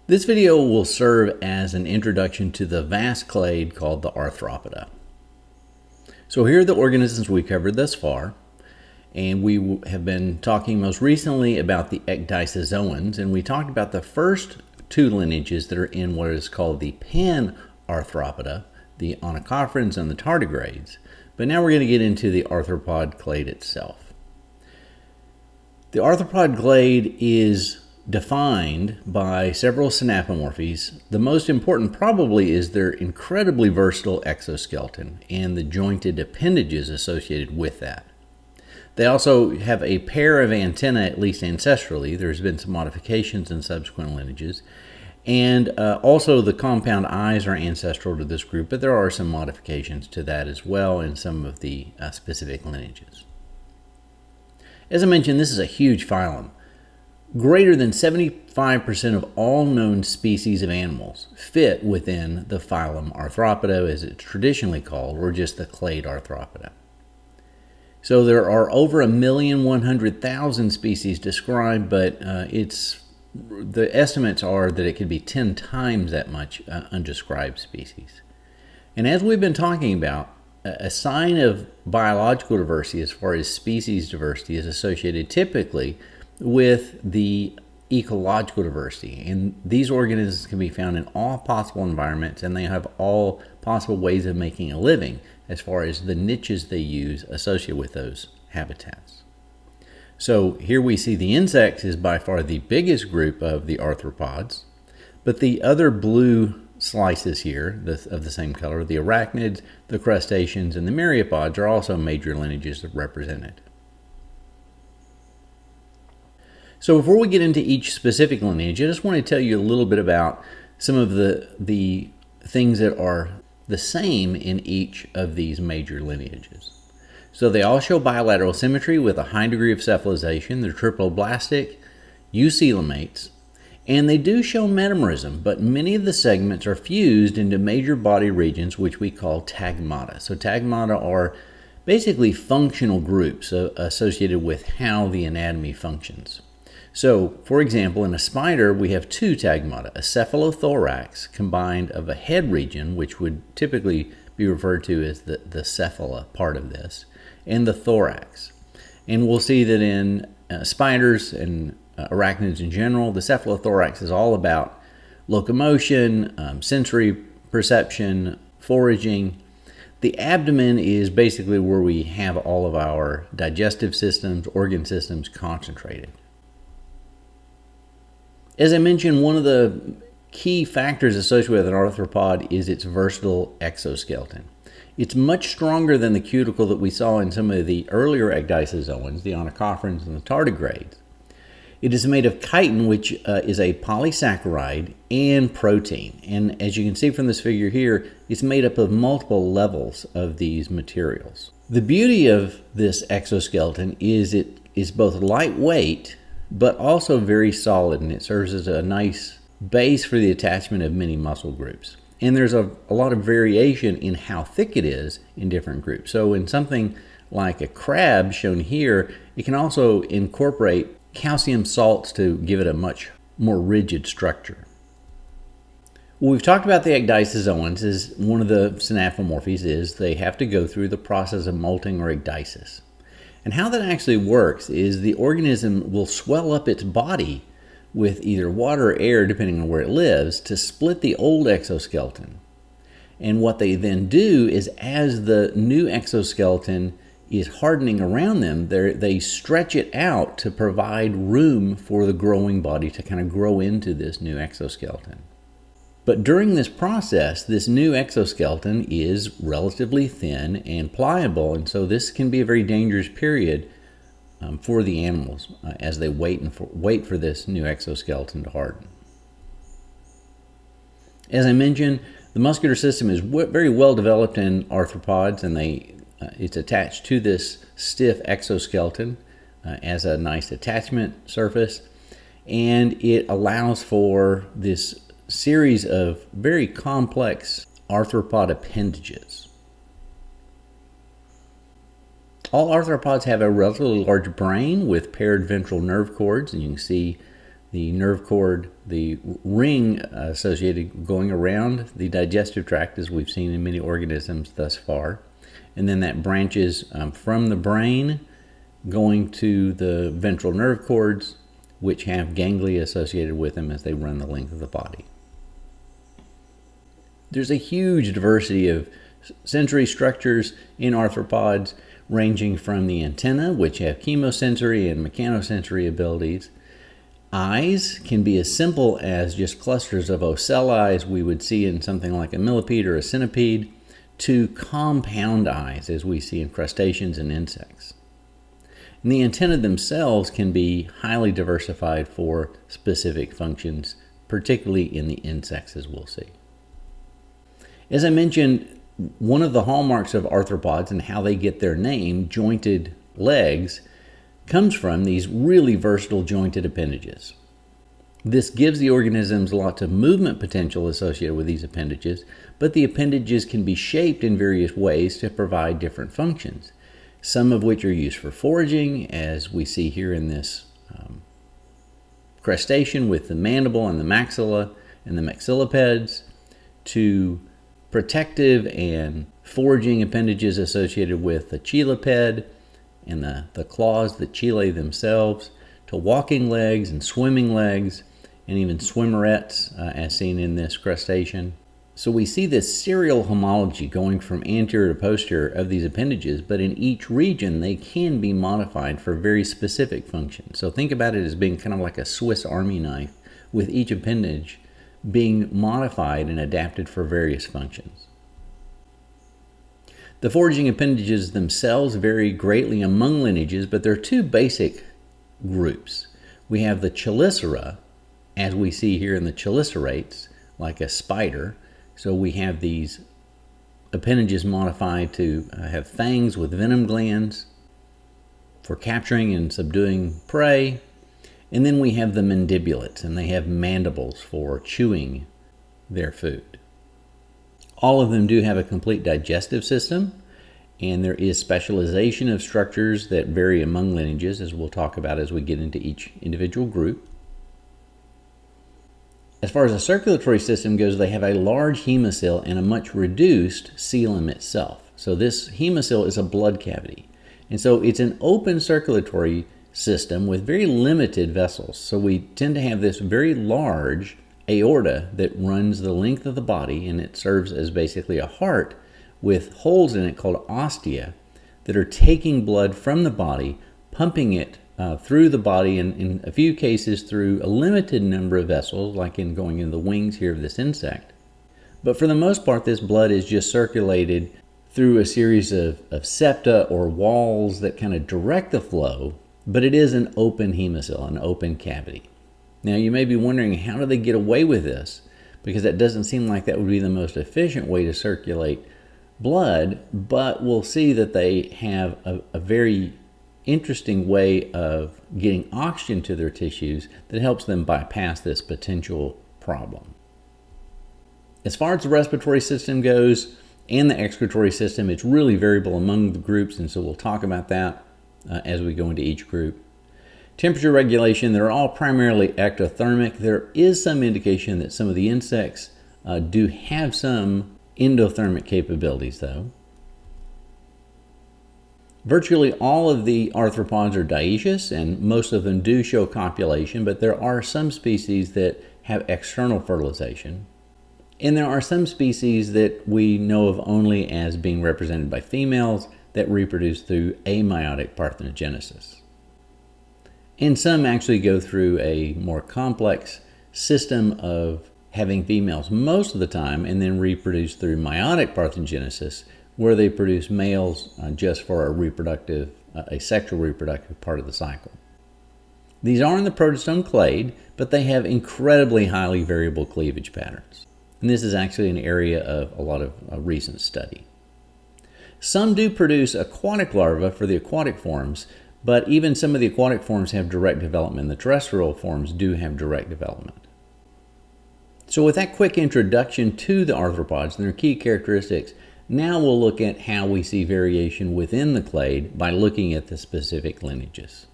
This video will serve as an introduction to the vast clade called the Arthropoda. So here are the organisms we covered thus far, and we have been talking most recently about the ecdysozoans, and we talked about the first two lineages that are in what is called the Pan-Arthropoda, the onychophorans and the tardigrades. But now we're going to get into the arthropod clade itself. The arthropod clade is defined by several synapomorphies. The most important probably is their incredibly versatile exoskeleton and the jointed appendages associated with that. They also have a pair of antennae, at least ancestrally. There's been some modifications in subsequent lineages. And also the compound eyes are ancestral to this group, but there are some modifications to that as well in some of the specific lineages. As I mentioned, this is a huge phylum. Greater than 75% of all known species of animals fit within the phylum Arthropoda, as it's traditionally called, or just the clade Arthropoda. So there are over 1,100,000 species described, but the estimates are that it could be 10 times that much undescribed species. And as we've been talking about, a sign of biological diversity as far as species diversity is associated typically with the ecological diversity. And these organisms can be found in all possible environments, and they have all possible ways of making a living as far as the niches they use associated with those habitats. So here we see the insects is by far the biggest group of the arthropods, but the other blue slices here of the same color, the arachnids, the crustaceans, and the myriapods are also major lineages represented. So before we get into each specific lineage, I just want to tell you a little bit about some of the things that are the same in each of these major lineages. So they all show bilateral symmetry with a high degree of cephalization. They're triploblastic, eucoelomates, and they do show metamerism, but many of the segments are fused into major body regions, which we call tagmata. So tagmata are basically functional groups associated with how the anatomy functions. So, for example, in a spider, we have two tagmata, a cephalothorax combined of a head region, which would typically be referred to as the cephala part of this, and the thorax. And we'll see that in spiders and arachnids in general, the cephalothorax is all about locomotion, sensory perception, foraging. The abdomen is basically where we have all of our digestive systems, organ systems concentrated. As I mentioned, one of the key factors associated with an arthropod is its versatile exoskeleton. It's much stronger than the cuticle that we saw in some of the earlier ecdysozoans, the onychophorans and the tardigrades. It is made of chitin, which is a polysaccharide, and protein. And as you can see from this figure here, it's made up of multiple levels of these materials. The beauty of this exoskeleton is it is both lightweight but also very solid, and it serves as a nice base for the attachment of many muscle groups. And there's a lot of variation in how thick it is in different groups. So in something like a crab shown here, it can also incorporate calcium salts to give it a much more rigid structure. What we've talked about the ecdysozoans is one of the synapomorphies is they have to go through the process of molting or ecdysis. And how that actually works is the organism will swell up its body with either water or air, depending on where it lives, to split the old exoskeleton. And what they then do is, as the new exoskeleton is hardening around them, they stretch it out to provide room for the growing body to kind of grow into this new exoskeleton. But during this process, this new exoskeleton is relatively thin and pliable, and so this can be a very dangerous period for the animals as they wait for this new exoskeleton to harden. As I mentioned, the muscular system is very well developed in arthropods, and it's attached to this stiff exoskeleton as a nice attachment surface, and it allows for this series of very complex arthropod appendages. All arthropods have a relatively large brain with paired ventral nerve cords, and you can see the nerve cord, the ring associated going around the digestive tract, as we've seen in many organisms thus far. And then that branches from the brain going to the ventral nerve cords, which have ganglia associated with them as they run the length of the body. There's a huge diversity of sensory structures in arthropods, ranging from the antenna, which have chemosensory and mechanosensory abilities. Eyes can be as simple as just clusters of ocelli as we would see in something like a millipede or a centipede, to compound eyes as we see in crustaceans and insects. And the antennae themselves can be highly diversified for specific functions, particularly in the insects, as we'll see. As I mentioned, one of the hallmarks of arthropods and how they get their name, jointed legs, comes from these really versatile jointed appendages. This gives the organisms lots of movement potential associated with these appendages, but the appendages can be shaped in various ways to provide different functions, some of which are used for foraging, as we see here in this crustacean with the mandible and the maxilla and the maxillipeds, to protective and foraging appendages associated with the cheiliped and the claws, the chelae themselves, to walking legs and swimming legs, and even swimmerets as seen in this crustacean. So we see this serial homology going from anterior to posterior of these appendages, but in each region they can be modified for very specific functions. So think about it as being kind of like a Swiss Army knife, with each appendage being modified and adapted for various functions. The foraging appendages themselves vary greatly among lineages, but there are two basic groups. We have the chelicera, as we see here in the chelicerates, like a spider. So we have these appendages modified to have fangs with venom glands for capturing and subduing prey. And then we have the mandibulates, and they have mandibles for chewing their food. All of them do have a complete digestive system, and there is specialization of structures that vary among lineages, as we'll talk about as we get into each individual group. As far as the circulatory system goes, they have a large hemocoel and a much reduced coelom itself. So this hemocoel is a blood cavity. And so it's an open circulatory system with very limited vessels. So we tend to have this very large aorta that runs the length of the body, and it serves as basically a heart with holes in it called ostia that are taking blood from the body, pumping it through the body, and in a few cases through a limited number of vessels, like in going into the wings here of this insect. But for the most part, this blood is just circulated through a series of septa or walls that kind of direct the flow, but it is an open hemocoel, an open cavity. Now you may be wondering, how do they get away with this? Because that doesn't seem like that would be the most efficient way to circulate blood, but we'll see that they have a very interesting way of getting oxygen to their tissues that helps them bypass this potential problem. As far as the respiratory system goes and the excretory system, it's really variable among the groups, and so we'll talk about that as we go into each group. Temperature regulation, they're all primarily ectothermic. There is some indication that some of the insects do have some endothermic capabilities though. Virtually all of the arthropods are dioecious, and most of them do show copulation, but there are some species that have external fertilization. And there are some species that we know of only as being represented by females that reproduce through ameiotic parthenogenesis. And some actually go through a more complex system of having females most of the time and then reproduce through meiotic parthenogenesis, where they produce males just for a sexual reproductive part of the cycle. These are in the protostome clade, but they have incredibly highly variable cleavage patterns. And this is actually an area of a lot of recent study. Some do produce aquatic larvae for the aquatic forms, but even some of the aquatic forms have direct development. The terrestrial forms do have direct development. So with that quick introduction to the arthropods and their key characteristics, now we'll look at how we see variation within the clade by looking at the specific lineages.